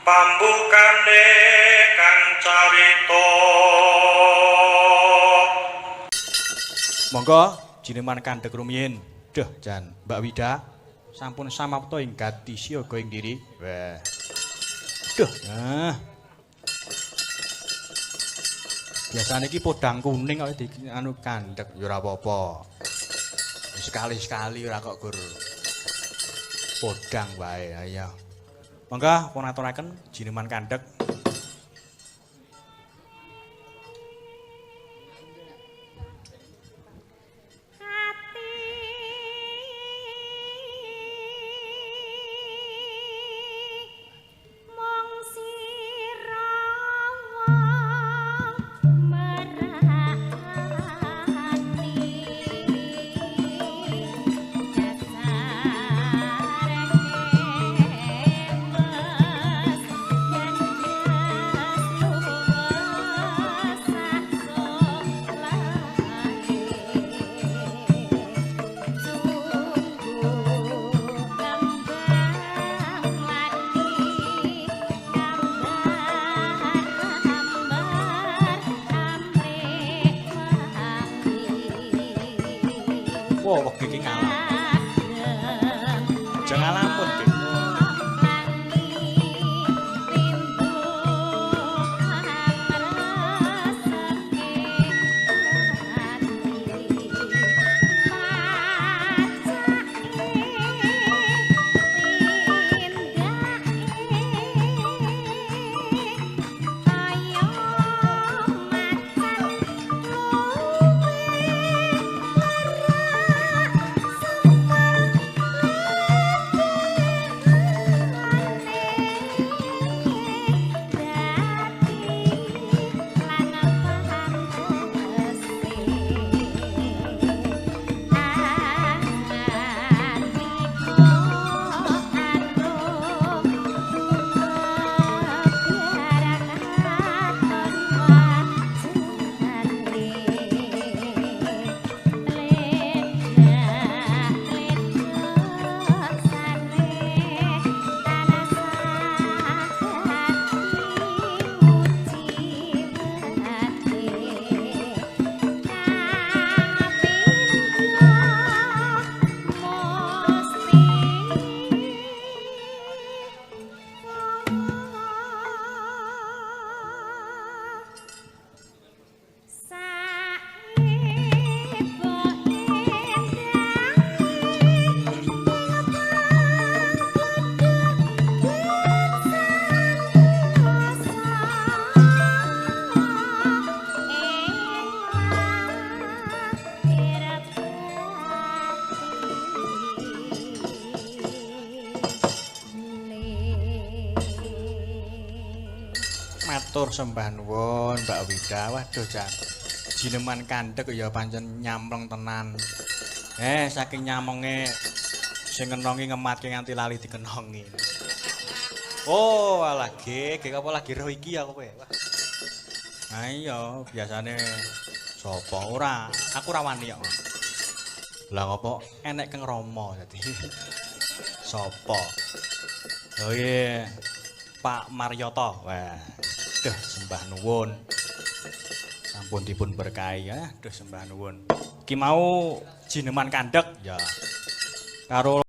pambukane kang carita. Monggo jineman kandhek rumiyin. Duh jan Mbak Wida sampun samapta ing gati siaga ing diri. Wah. Duh. Nah. Biasane iki podang kuning kok di anu kandhek ya ora apa-apa. Sekali-sekali ora kok gur podang wae ayo. Monggo pun aturaken jineman kandhek. Wah, wegi iki ngalam. Aja ngalamun, Dik. Matur sembah nuwun Mbak Wida. Waduh jan. Jineman kandhek ya pancen nyamleng tenan. Saking nyamenge sing ngenongi ngematke nganti lali dikenongi. Oh, lagi apa lagi roh iki aku kowe. Nah iya, biasane sapa ora, aku ora wani kok. Lah ngopo enek keng Rama dadi. Sapa? Oh iya, Pak Maryoto. Wah. Duh sembah nuwun. Sampun dipun berkahi ya. Duh sembah nuwun. Iki mau jineman kandhek ya. Karo